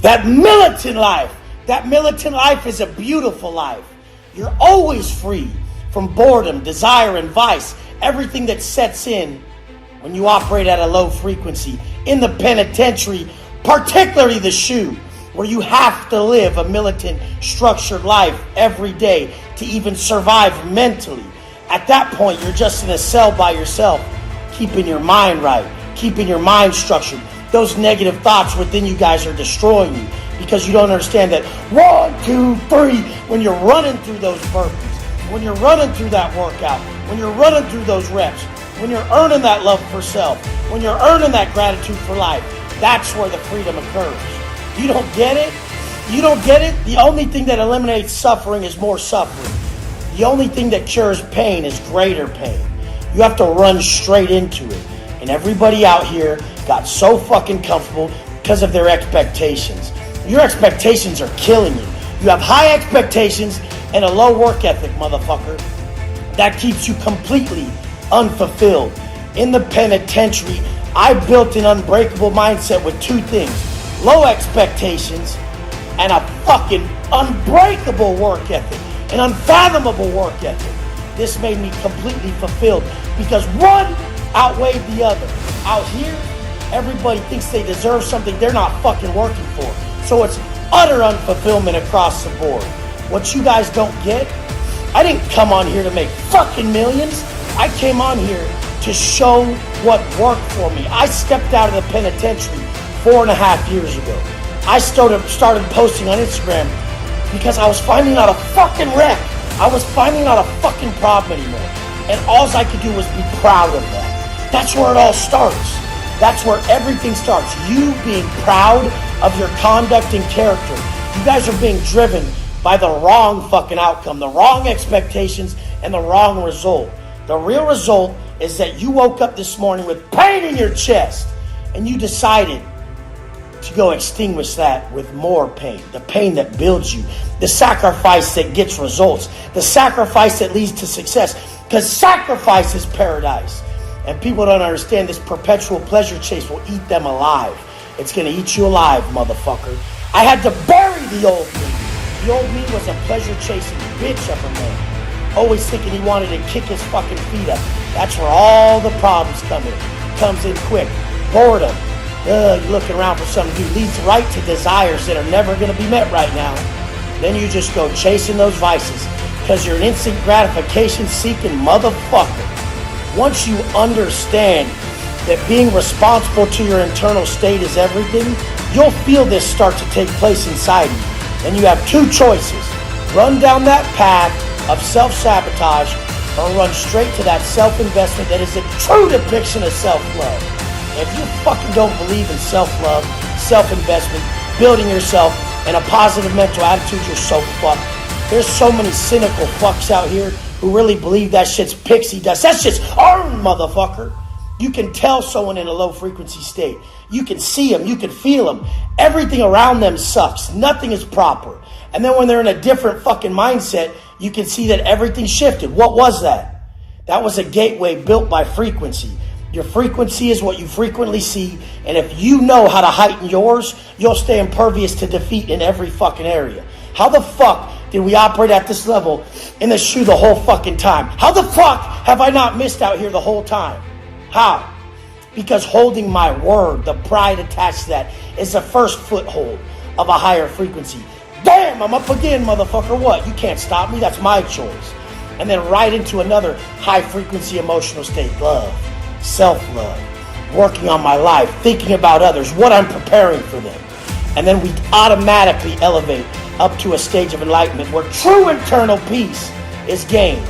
That militant life is a beautiful life. You're always free from boredom, desire, and vice. Everything that sets in when you operate at a low frequency. In the penitentiary, particularly the SHU, where you have to live a militant, structured life every day to even survive mentally. At that point, you're just in a cell by yourself, keeping your mind right, keeping your mind structured. Those negative thoughts within you guys are destroying you because you don't understand that 1, 2, 3, when you're running through those burpees, when you're running through that workout, when you're running through those reps, when you're earning that love for self, when you're earning that gratitude for life, that's where the freedom occurs. You don't get it? You don't get it? The only thing that eliminates suffering is more suffering. The only thing that cures pain is greater pain. You have to run straight into it. And everybody out here got so fucking comfortable because of their expectations. Your expectations are killing you. You have high expectations and a low work ethic, motherfucker. That keeps you completely unfulfilled. In the penitentiary, I built an unbreakable mindset with two things: low expectations and a fucking unbreakable work ethic, an unfathomable work ethic. This made me completely fulfilled because one outweighed the other. Out here, everybody thinks they deserve something they're not fucking working for. So it's utter unfulfillment across the board. What you guys don't get, I didn't come on here to make fucking millions. I came on here to show what worked for me. I stepped out of the penitentiary 4.5 years ago. I started posting on Instagram because I was finding out a fucking wreck. I was finding out a fucking problem anymore. And all I could do was be proud of that. That's where it all starts. That's where everything starts. You being proud of your conduct and character. You guys are being driven by the wrong fucking outcome, the wrong expectations, and the wrong result. The real result is that you woke up this morning with pain in your chest and you decided to go extinguish that with more pain. The pain that builds you. The sacrifice that gets results. The sacrifice that leads to success. Because sacrifice is paradise. And people don't understand this perpetual pleasure chase will eat them alive. It's going to eat you alive, motherfucker. I had to bury the old me. The old me was a pleasure chasing bitch of a man. Always thinking he wanted to kick his fucking feet up. That's where all the problems come in. Comes in quick. Boredom. You're looking around for something to do. Leads right to desires that are never going to be met right now. Then you just go chasing those vices. Because you're an instant gratification seeking motherfucker. Once you understand that being responsible to your internal state is everything, you'll feel this start to take place inside you. And you have two choices. Run down that path of self-sabotage or run straight to that self-investment that is a true depiction of self-love. If you fucking don't believe in self-love, self-investment, building yourself, and a positive mental attitude, you're so fucked. There's so many cynical fucks out here who really believe that shit's pixie dust. That shit's earned, motherfucker. You can tell someone in a low frequency state. You can see them. You can feel them. Everything around them sucks. Nothing is proper. And then when they're in a different fucking mindset, you can see that everything shifted. What was that? That was a gateway built by frequency. Your frequency is what you frequently see. And if you know how to heighten yours, you'll stay impervious to defeat in every fucking area. How the fuck did we operate at this level in the SHU the whole fucking time? How the fuck have I not missed out here the whole time? How? Because holding my word, the pride attached to that, is the first foothold of a higher frequency. Damn, I'm up again, motherfucker. What? You can't stop me. That's my choice. And then right into another high frequency emotional state. Love, self-love, working on my life, thinking about others, what I'm preparing for them. And then we automatically elevate up to a stage of enlightenment where true internal peace is gained.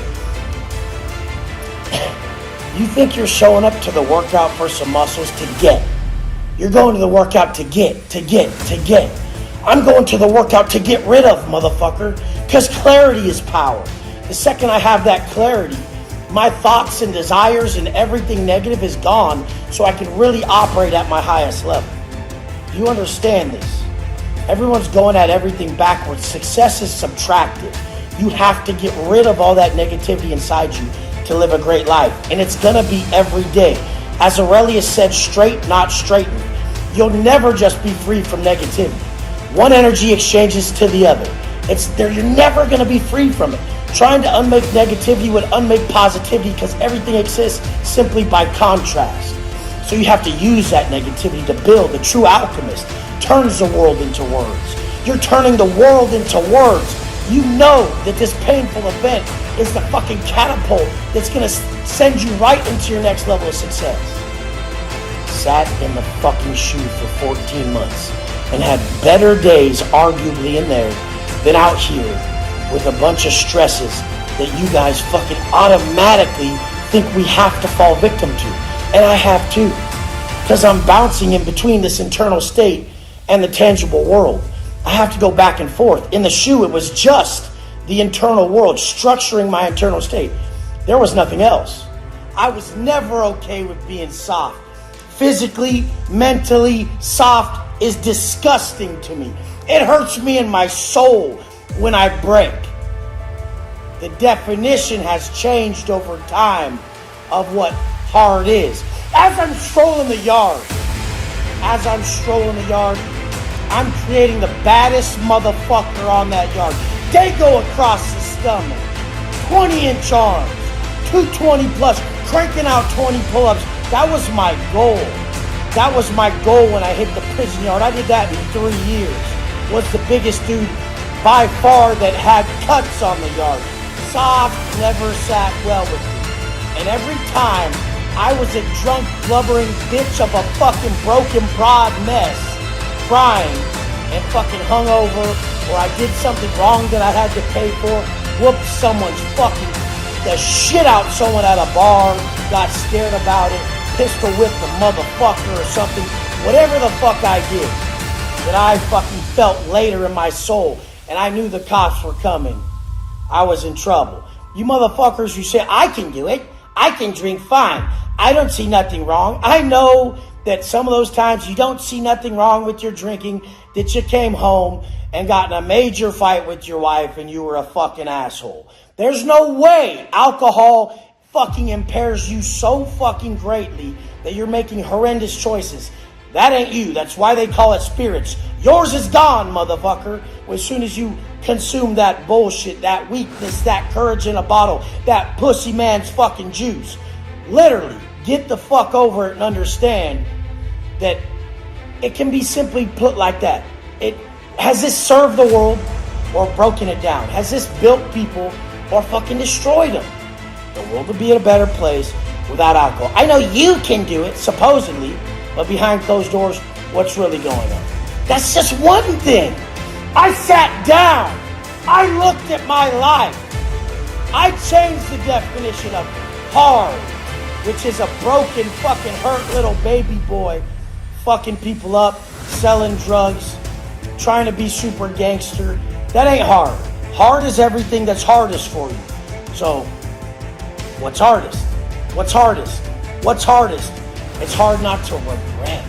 You think you're showing up to the workout for some muscles to get. You're going to the workout to get. I'm going to the workout to get rid of, motherfucker. Because clarity is power. The second I have that clarity, my thoughts and desires and everything negative is gone, so I can really operate at my highest level. You understand this? Everyone's going at everything backwards. Success is subtractive. You have to get rid of all that negativity inside you to live a great life. And it's going to be every day. As Aurelius said, straight, not straightened. You'll never just be free from negativity. One energy exchanges to the other. It's there. You're never going to be free from it. Trying to unmake negativity would unmake positivity because everything exists simply by contrast. So you have to use that negativity to build. The true alchemist turns the world into words. You're turning the world into words. You know that this painful event is the fucking catapult that's going to send you right into your next level of success. Sat in the fucking shoe for 14 months and had better days arguably in there than out here with a bunch of stresses that you guys fucking automatically think we have to fall victim to. And I have too. Because I'm bouncing in between this internal state and the tangible world. I have to go back and forth. In the shoe, it was just the internal world, structuring my internal state. There was nothing else. I was never okay with being soft. Physically, mentally, soft is disgusting to me. It hurts me in my soul when I break. The definition has changed over time of what hard is. As I'm strolling the yard, I'm creating the baddest motherfucker on that yard. They go across the stomach, 20-inch arms, 220 plus, cranking out 20 pull-ups. That was my goal. That was my goal when I hit the prison yard. I did that in 3 years. Was the biggest dude by far that had cuts on the yard. Soft never sat well with me. And every time I was a drunk, blubbering bitch of a fucking broken broad mess, crying and fucking hungover, or I did something wrong that I had to pay for, whooped someone's fucking the shit out someone at a bar, got scared about it, pistol whipped a motherfucker or something, whatever the fuck I did, that I fucking felt later in my soul, and I knew the cops were coming. I was in trouble. You motherfuckers who say, I can do it, I can drink fine, I don't see nothing wrong. I know that some of those times you don't see nothing wrong with your drinking, that you came home and got in a major fight with your wife and you were a fucking asshole. There's no way alcohol fucking impairs you so fucking greatly that you're making horrendous choices. That ain't you. That's why they call it spirits. Yours is gone, motherfucker. As soon as you consume that bullshit, that weakness, that courage in a bottle, that pussy man's fucking juice. Literally, get the fuck over it and understand that it can be simply put like that. Has this served the world or broken it down? Has this built people or fucking destroyed them? The world would be in a better place without alcohol. I know you can do it, supposedly, but behind closed doors, what's really going on? That's just one thing. I sat down. I looked at my life. I changed the definition of hard, which is a broken, fucking hurt little baby boy fucking people up, selling drugs, trying to be super gangster. That ain't hard. Hard is everything that's hardest for you. So, what's hardest? What's hardest? What's hardest? It's hard not to regret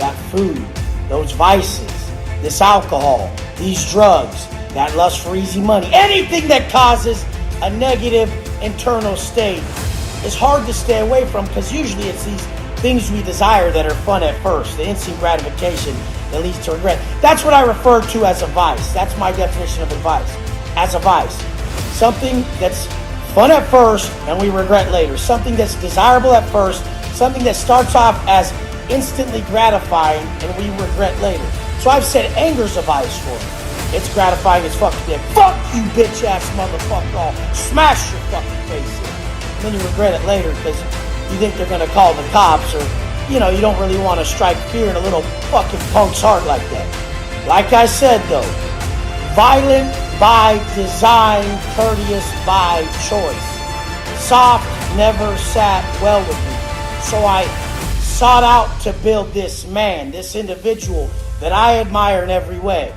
that food, those vices, this alcohol, these drugs, that lust for easy money. Anything that causes a negative internal state is hard to stay away from because usually it's these things we desire that are fun at first, the instant gratification that leads to regret. That's what I refer to as a vice. That's my definition of advice. As a vice. Something that's fun at first and we regret later. Something that's desirable at first. Something that starts off as instantly gratifying and we regret later. So I've said anger's a vice for me. It's gratifying as fuck to be like, fuck you bitch ass motherfucker, I'll smash your fucking face in. And then you regret it later because you think they're gonna call the cops or, you don't really want to strike fear in a little fucking punk's heart like that. Like I said though, violent by design, courteous by choice. Soft never sat well with me. So I sought out to build this man, this individual that I admire in every way.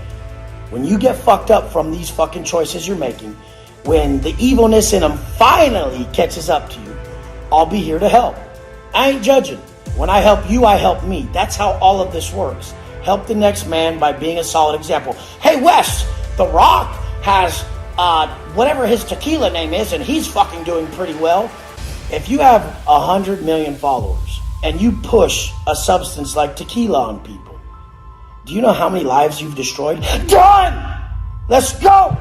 When you get fucked up from these fucking choices you're making, when the evilness in them finally catches up to you, I'll be here to help. I ain't judging. When I help you, I help me. That's how all of this works. Help the next man by being a solid example. Hey, Wes, The Rock has whatever his tequila name is, and he's fucking doing pretty well. If you have 100 million followers and you push a substance like tequila on people, Do you know how many lives you've destroyed? Done! Let's go!